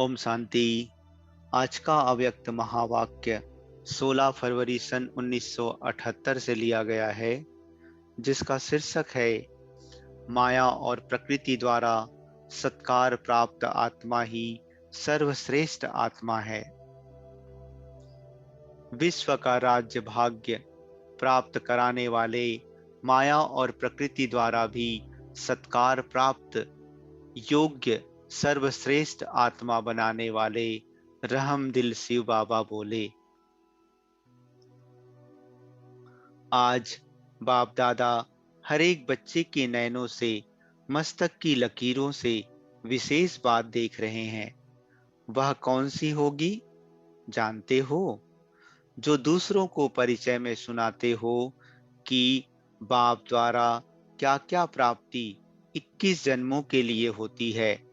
ओम शांति। आज का अव्यक्त महावाक्य 16 फरवरी सन 1978 से लिया गया है, जिसका शीर्षक है माया और प्रकृति द्वारा सत्कार प्राप्त आत्मा ही सर्वश्रेष्ठ आत्मा है। विश्व का राज्य भाग्य प्राप्त कराने वाले माया और प्रकृति द्वारा भी सत्कार प्राप्त योग्य सर्वश्रेष्ठ आत्मा बनाने वाले रहमदिल शिव बाबा बोले, आज बाप दादा हर एक बच्चे के नैनों से, मस्तक की लकीरों से विशेष बात देख रहे हैं। वह कौन सी होगी जानते हो? जो दूसरों को परिचय में सुनाते हो कि बाप द्वारा क्या क्या प्राप्ति 21 जन्मों के लिए होती है।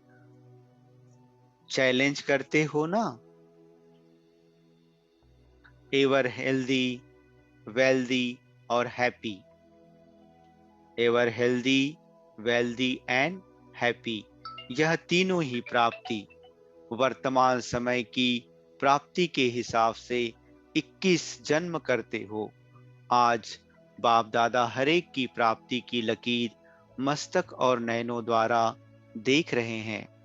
चैलेंज करते हो ना? एवर हेल्दी, वेल्दी और happy. Ever healthy, wealthy and happy, यह तीनों ही प्राप्ति वर्तमान समय की प्राप्ति के हिसाब से 21 जन्म करते हो। आज बाप दादा हरेक की प्राप्ति की लकीर मस्तक और नयनों द्वारा देख रहे हैं।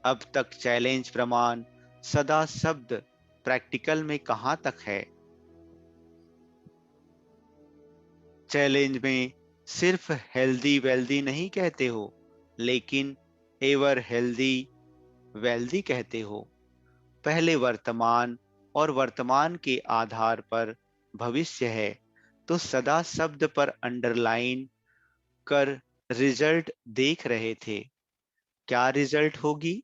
अब तक चैलेंज प्रमाण सदा शब्द प्रैक्टिकल में कहां तक है? चैलेंज में सिर्फ हेल्दी वेल्दी नहीं कहते हो, लेकिन एवर हेल्दी वेल्दी कहते हो। पहले वर्तमान और वर्तमान के आधार पर भविष्य है, तो सदा शब्द पर अंडरलाइन कर रिजल्ट देख रहे थे। क्या रिजल्ट होगी?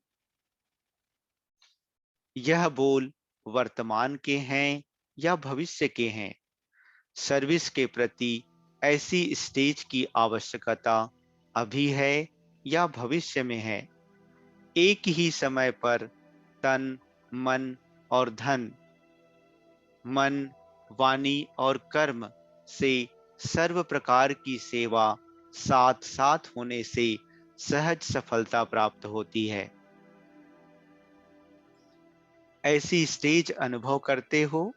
यह बोल वर्तमान के हैं या भविष्य के हैं? सर्विस के प्रति ऐसी स्टेज की आवश्यकता अभी है या भविष्य में है? एक ही समय पर तन, मन और धन, मन, वाणी और कर्म से सर्व प्रकार की सेवा साथ साथ होने से सहज सफलता प्राप्त होती है। ऐसी स्टेज अनुभव करते हो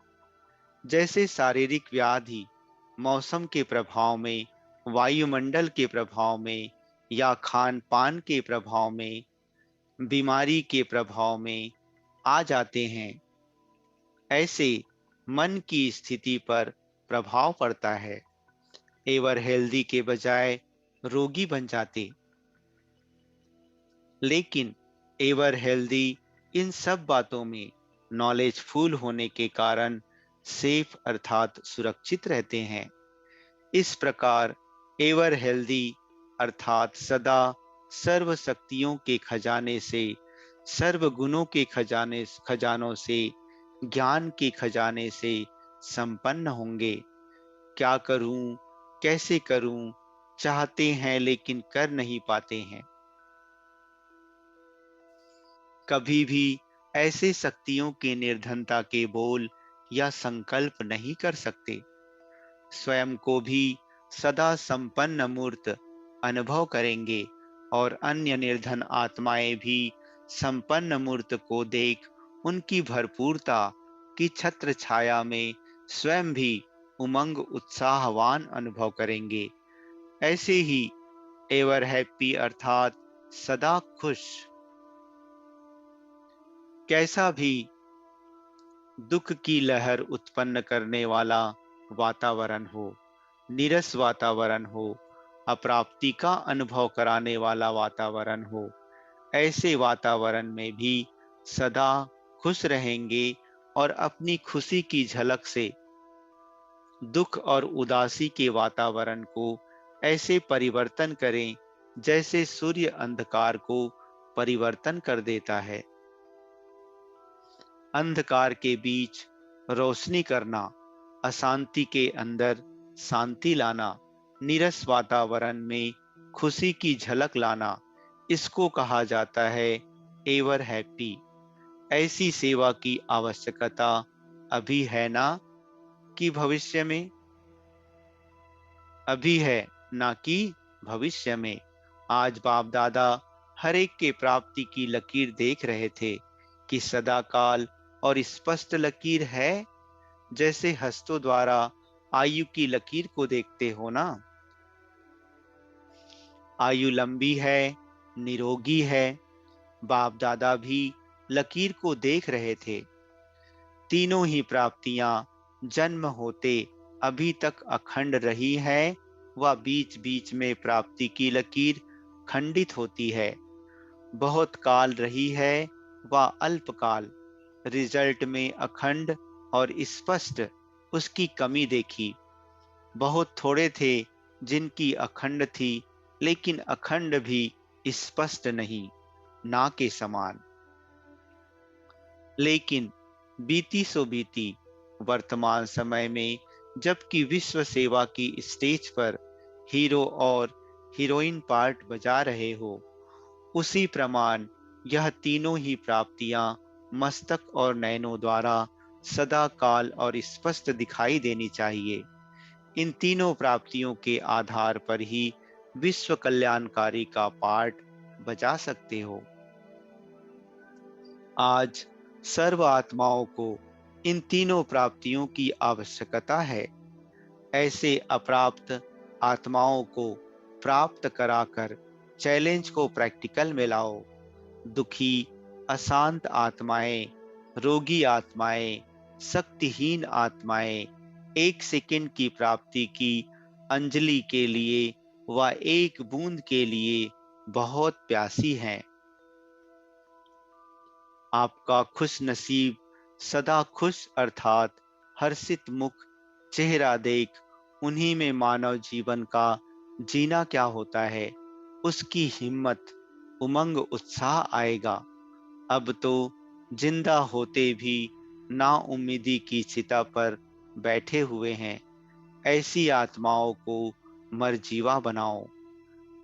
जैसे शारीरिक व्याधि मौसम के प्रभाव में, वायुमंडल के प्रभाव में या खान पान के प्रभाव में, बीमारी के प्रभाव में आ जाते हैं। ऐसे मन की स्थिति पर प्रभाव पड़ता है। एवर हेल्दी के बजाय रोगी बन जाते। लेकिन एवर हेल्दी इन सब बातों में नॉलेजफुल होने के कारण सेफ अर्थात सुरक्षित रहते हैं। इस प्रकार एवर हेल्दी अर्थात सदा सर्व शक्तियों के खजाने से, सर्व गुणों के खजानों से, ज्ञान के खजाने से संपन्न होंगे। क्या करूं, कैसे करूं, चाहते हैं लेकिन कर नहीं पाते हैं। कभी भी ऐसे शक्तियों के निर्धनता के बोल या संकल्प नहीं कर सकते। स्वयं को भी सदा संपन्न मूर्त अनुभव करेंगे और अन्य निर्धन आत्माएं भी संपन्न मूर्त को देख उनकी भरपूरता की छत्र छाया में स्वयं भी उमंग उत्साहवान अनुभव करेंगे। ऐसे ही एवर हैप्पी अर्थात सदा खुश, कैसा भी दुख की लहर उत्पन्न करने वाला वातावरण हो, नीरस वातावरण हो, अप्राप्ति का अनुभव कराने वाला वातावरण हो, ऐसे वातावरण में भी सदा खुश रहेंगे और अपनी खुशी की झलक से दुख और उदासी के वातावरण को ऐसे परिवर्तन करें जैसे सूर्य अंधकार को परिवर्तन कर देता है। अंधकार के बीच रोशनी करना, अशांति के अंदर शांति लाना, नीरस वातावरण में खुशी की झलक लाना, इसको कहा जाता है एवर हैप्पी। ऐसी सेवा की आवश्यकता अभी है ना कि भविष्य में? अभी है, ना कि भविष्य में। आज बाप दादा हर एक के प्राप्ति की लकीर देख रहे थे। कि सदाकाल और स्पष्ट लकीर है, जैसे हस्तों द्वारा आयु की लकीर को देखते हो ना। आयु लंबी है, निरोगी है। बाप दादा भी लकीर को देख रहे थे। तीनों ही प्राप्तियां जन्म होते अभी तक अखंड रही है, व बीच बीच में प्राप्ति की लकीर खंडित होती है। बहुत काल रही है व अल्पकाल, रिजल्ट में अखंड और स्पष्ट उसकी कमी देखी। बहुत थोड़े थे जिनकी अखंड थी, लेकिन अखंड भी स्पष्ट नहीं, ना के समान। लेकिन बीती सो बीती, वर्तमान समय में जबकि विश्व सेवा की स्टेज पर हीरो और हीरोइन पार्ट बजा रहे हो, उसी प्रमाण यह तीनों ही प्राप्तियां मस्तक और नयनों द्वारा सदा काल और स्पष्ट दिखाई देनी चाहिए। इन तीनों प्राप्तियों के आधार पर ही विश्व कल्याणकारी का पार्ट बजा सकते हो। आज सर्व आत्माओं को इन तीनों प्राप्तियों की आवश्यकता है। ऐसे अप्राप्त आत्माओं को प्राप्त कराकर चैलेंज को प्रैक्टिकल में लाओ। दुखी, अशांत आत्माएं, रोगी आत्माएं, शक्तिहीन आत्माएं एक सेकंड की प्राप्ति की अंजलि के लिए व एक बूंद के लिए बहुत प्यासी हैं। आपका खुश नसीब सदा खुश अर्थात हर्षित मुख चेहरा देख उन्हीं में मानव जीवन का जीना क्या होता है, उसकी हिम्मत, उमंग, उत्साह आएगा। अब तो जिंदा होते भी नाउम्मीदी की चिता पर बैठे हुए हैं। ऐसी आत्माओं को मरजीवा बनाओ,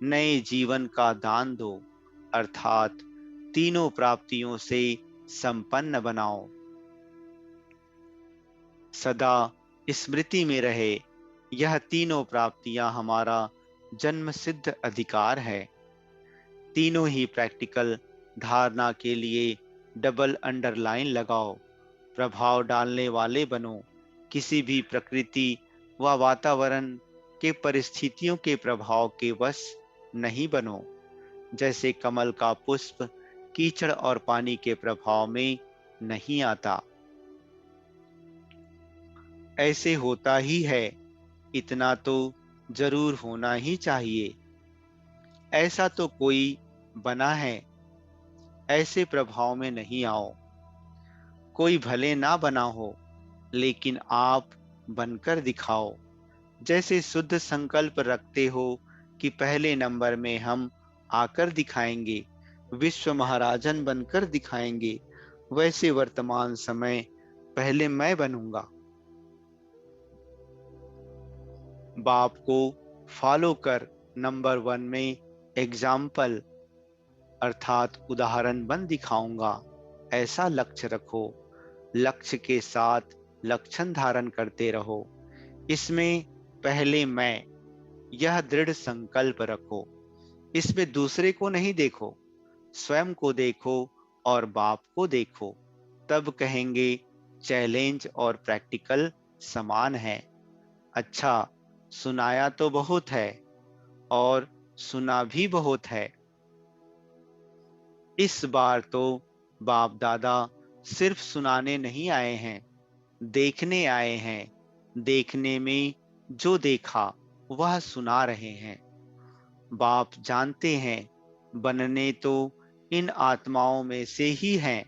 नए जीवन का दान दो, अर्थात तीनों प्राप्तियों से संपन्न बनाओ। सदा स्मृति में रहे, यह तीनों प्राप्तियां हमारा जन्म सिद्ध अधिकार है। तीनों ही प्रैक्टिकल धारणा के लिए डबल अंडरलाइन लगाओ। प्रभाव डालने वाले बनो। किसी भी प्रकृति व वातावरण के परिस्थितियों के प्रभाव के वश नहीं बनो। जैसे कमल का पुष्प कीचड़ और पानी के प्रभाव में नहीं आता, ऐसे होता ही है, इतना तो जरूर होना ही चाहिए। ऐसा तो कोई बना है, ऐसे प्रभाव में नहीं आओ। कोई भले ना बना हो, लेकिन आप बनकर दिखाओ। जैसे शुद्ध संकल्प रखते हो कि पहले नंबर में हम आकर दिखाएंगे, विश्व महाराजन बनकर दिखाएंगे, वैसे वर्तमान समय पहले मैं बनूंगा। बाप को फॉलो कर नंबर 1 में एग्जाम्पल अर्थात उदाहरण बन दिखाऊंगा, ऐसा लक्ष्य रखो। लक्ष्य के साथ लक्षण धारण करते रहो। इसमें पहले मैं, यह दृढ़ संकल्प रखो। इसमें दूसरे को नहीं देखो, स्वयं को देखो और बाप को देखो। तब कहेंगे चैलेंज और प्रैक्टिकल समान है। अच्छा, सुनाया तो बहुत है और सुना भी बहुत है। इस बार तो बाप दादा सिर्फ सुनाने नहीं आए हैं, देखने आए हैं। देखने में जो देखा वह सुना रहे हैं। बाप जानते हैं बनने तो इन आत्माओं में से ही हैं।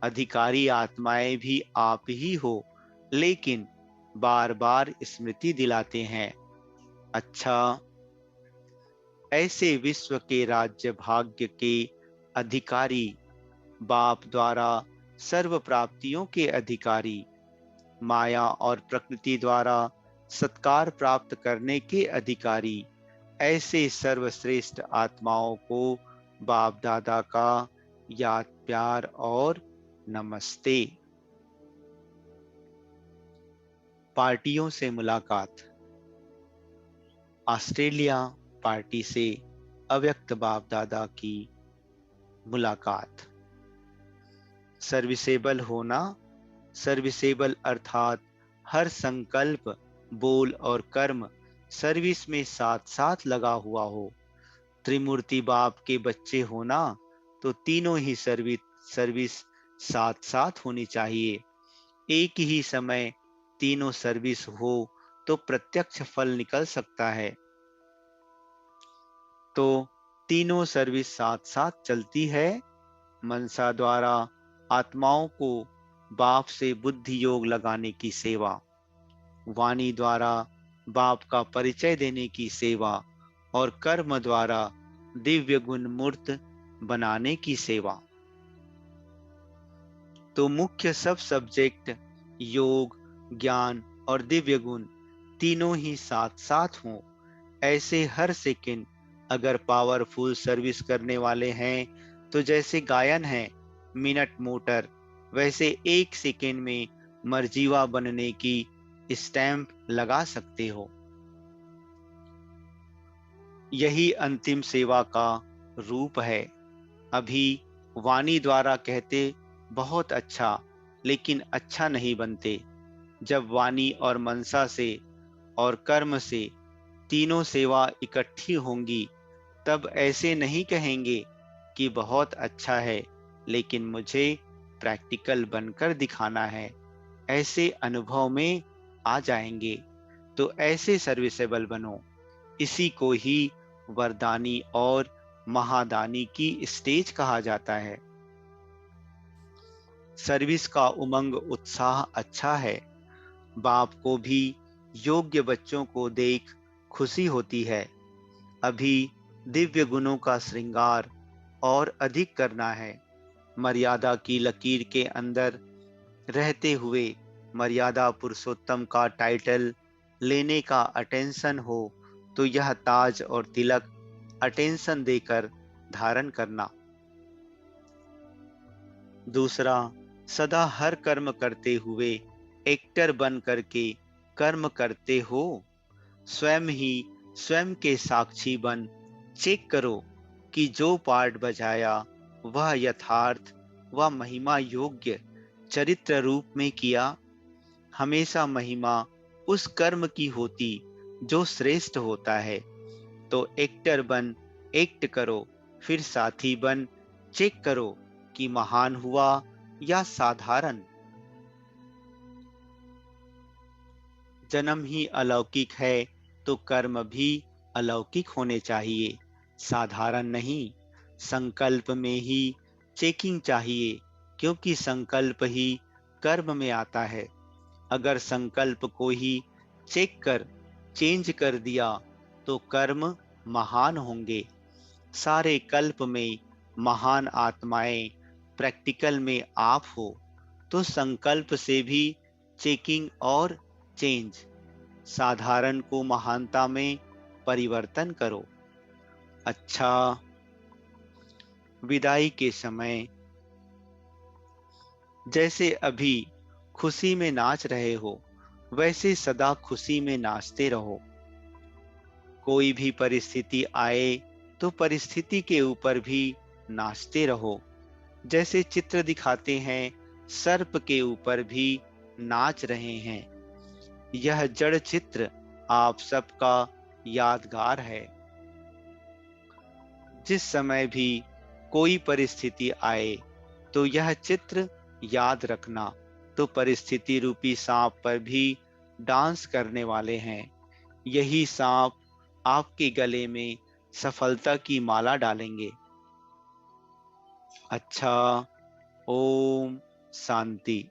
अधिकारी आत्माएं भी आप ही हो, लेकिन बार बार स्मृति दिलाते हैं। अच्छा, ऐसे विश्व के राज्य भाग्य के अधिकारी, बाप द्वारा सर्व प्राप्तियों के अधिकारी, माया और प्रकृति द्वारा सत्कार प्राप्त करने के अधिकारी, ऐसे सर्वश्रेष्ठ आत्माओं को बाप दादा का याद, प्यार और नमस्ते। पार्टियों से मुलाकात। ऑस्ट्रेलिया पार्टी से अव्यक्त बाप दादा की मुलाकात। सर्विसेबल होना, सर्विसेबल अर्थात हर संकल्प, बोल और कर्म सर्विस में साथ साथ लगा हुआ हो। त्रिमूर्ति बाप के बच्चे होना, तो तीनों ही सर्विस साथ साथ होनी चाहिए। एक ही समय तीनों सर्विस हो तो प्रत्यक्ष फल निकल सकता है। तो तीनों सर्विस साथ साथ चलती है। मनसा द्वारा आत्माओं को बाप से बुद्धि योग लगाने की सेवा, वाणी द्वारा बाप का परिचय देने की सेवा और कर्म द्वारा दिव्य गुण मूर्त बनाने की सेवा। तो मुख्य सब सब्जेक्ट योग, ज्ञान और दिव्य गुण तीनों ही साथ साथ हों। ऐसे हर सेकंड अगर पावरफुल सर्विस करने वाले हैं, तो जैसे गायन है मिनट मोटर, वैसे एक सेकंड में मर्जीवा बनने की स्टैंप लगा सकते हो। यही अंतिम सेवा का रूप है। अभी वाणी द्वारा कहते बहुत अच्छा, लेकिन अच्छा नहीं बनते। जब वाणी और मनसा से और कर्म से तीनों सेवा इकट्ठी होंगी, तब ऐसे नहीं कहेंगे कि बहुत अच्छा है, लेकिन मुझे प्रैक्टिकल बनकर दिखाना है। ऐसे अनुभव में आ जाएंगे। तो ऐसे सर्विसेबल बनो। इसी को ही वरदानी और महादानी की स्टेज कहा जाता है। सर्विस का उमंग उत्साह अच्छा है। बाप को भी योग्य बच्चों को देख खुशी होती है। अभी दिव्य गुणों का श्रृंगार और अधिक करना है। मर्यादा की लकीर के अंदर रहते हुए मर्यादा पुरुषोत्तम का टाइटल लेने का अटेंशन हो, तो यह ताज और तिलक अटेंशन देकर धारण करना। दूसरा, सदा हर कर्म करते हुए एक्टर बन करके कर्म करते हो। स्वयं ही स्वयं के साक्षी बन चेक करो कि जो पार्ट बजाया वह यथार्थ व महिमा योग्य चरित्र रूप में किया। हमेशा महिमा उस कर्म की होती जो श्रेष्ठ होता है। तो एक्टर बन एक्ट करो, फिर साथी बन चेक करो कि महान हुआ या साधारण। जन्म ही अलौकिक है, तो कर्म भी अलौकिक होने चाहिए, साधारण नहीं। संकल्प में ही चेकिंग चाहिए, क्योंकि संकल्प ही कर्म में आता है। अगर संकल्प को ही चेक कर चेंज कर दिया, तो कर्म महान होंगे। सारे कल्प में महान आत्माएं प्रैक्टिकल में आप हो, तो संकल्प से भी चेकिंग और चेंज, साधारण को महानता में परिवर्तन करो। अच्छा, विदाई के समय जैसे अभी खुशी में नाच रहे हो, वैसे सदा खुशी में नाचते रहो। कोई भी परिस्थिति आए तो परिस्थिति के ऊपर भी नाचते रहो। जैसे चित्र दिखाते हैं, सर्प के ऊपर भी नाच रहे हैं। यह जड़ चित्र आप सबका यादगार है। जिस समय भी कोई परिस्थिति आए, तो यह चित्र याद रखना। तो परिस्थिति रूपी सांप पर भी डांस करने वाले हैं। यही सांप आपके गले में सफलता की माला डालेंगे। अच्छा, ओम शांति।